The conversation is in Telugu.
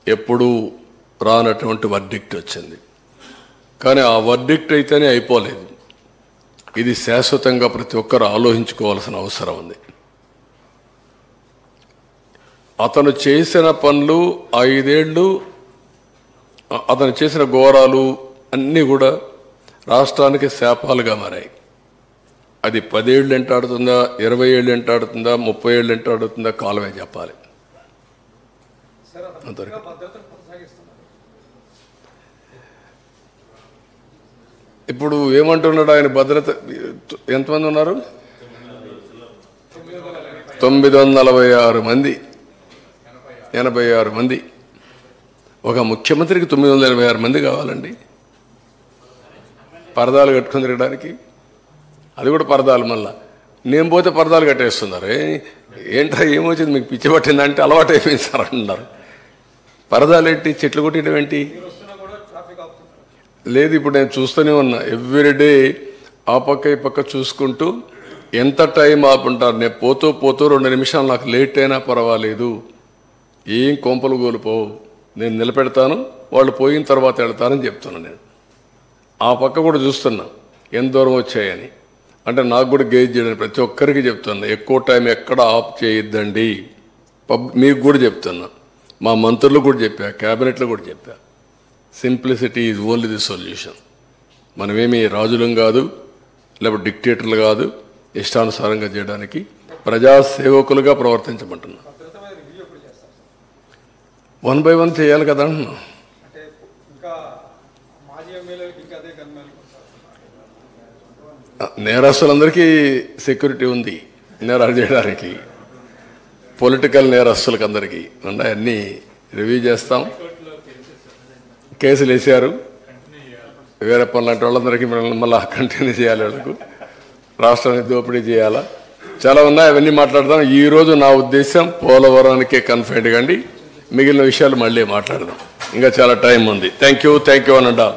ఎప్పుడూ రానటువంటి వర్డిక్ట్ వచ్చింది. కానీ ఆ వర్డిక్ట్ అయితేనే అయిపోలేదు. ఇది శాశ్వతంగా ప్రతి ఒక్కరు ఆలోచించుకోవాల్సిన అవసరం ఉంది. అతను చేసిన పనులు 5 ఏళ్ళు, అతను చేసిన ఘోరాలు అన్నీ కూడా రాష్ట్రానికి శాపాలుగా మారాయి. అది 10 ఏళ్ళు ఎంటాడుతుందా, 20 ఏళ్ళు ఎంటాడుతుందా, 30 ఏళ్ళు ఎంటాడుతుందా కాలమే చెప్పాలి. ఇప్పుడు ఏమంటున్నాడు ఆయన? భద్రత ఎంతమంది ఉన్నారు? 946 మంది, 86 మంది. ఒక ముఖ్యమంత్రికి 986 మంది కావాలండి పరదాలు కట్టుకుని తిరగడానికి. అది కూడా పరదాలు. మళ్ళా నేను పోతే పరదాలు కట్టేస్తున్నారు. ఏంట్రా ఏమొచ్చింది మీకు, పిచ్చి పట్టిందంటే అలవాటు అయిపోయింది సార్ అంటున్నారు. పరదాలు ఏంటి, చెట్లు కొట్టడం ఏంటి? లేదు, ఇప్పుడు నేను చూస్తూనే ఉన్నా. ఎవ్రీడే ఆ పక్క ఈ పక్క చూసుకుంటూ ఎంత టైం ఆపుంటారు. నేను పోతూ 2 నిమిషాలు నాకు లేట్ అయినా పర్వాలేదు, ఏం కొంపలు కోల్పోవు, నేను నిలబెడతాను, వాళ్ళు పోయిన తర్వాత వెళ్తారని చెప్తున్నాను. నేను ఆ పక్క కూడా చూస్తున్నా ఎంత దూరం వచ్చాయని. అంటే నాకు కూడా గేజ్ చేయడానికి ప్రతి ఒక్కరికి చెప్తున్నా, ఎక్కువ టైం ఎక్కడ ఆఫ్ చేయొద్దండి. మీకు కూడా చెప్తున్నా, మా మంత్రులు కూడా చెప్పా, క్యాబినెట్లో కూడా చెప్పా. Simplicity is only the solution. మనమేమి రాజులం కాదు, లేకపోతే డిక్టేటర్లు కాదు. ఇష్టానుసారంగా చేయడానికి ప్రజాసేవకులుగా ప్రవర్తించమంటున్నా. 1 by 1 చేయాలి కదా అంటున్నా. నేరస్తులందరికీ సెక్యూరిటీ ఉంది నేరాలు చేయడానికి. పొలిటికల్ నేరస్తులకు అందరికీ ఉన్నాయి. అన్నీ రివ్యూ చేస్తాం. కేసులు వేసారు. వేరే పనులు అంటే వాళ్ళందరికీ మళ్ళీ కంటిన్యూ చేయాలి. వాళ్ళకు రాష్ట్రాన్ని దోపిడీ చేయాలా, చాలా ఉన్నాయి. అవన్నీ మాట్లాడదాం. ఈరోజు నా ఉద్దేశం పోలవరానికే కన్ఫైన్డ్ కండి. మిగిలిన విషయాలు మళ్ళీ మాట్లాడదాం. ఇంకా చాలా టైం ఉంది. థ్యాంక్ యూ అనండి.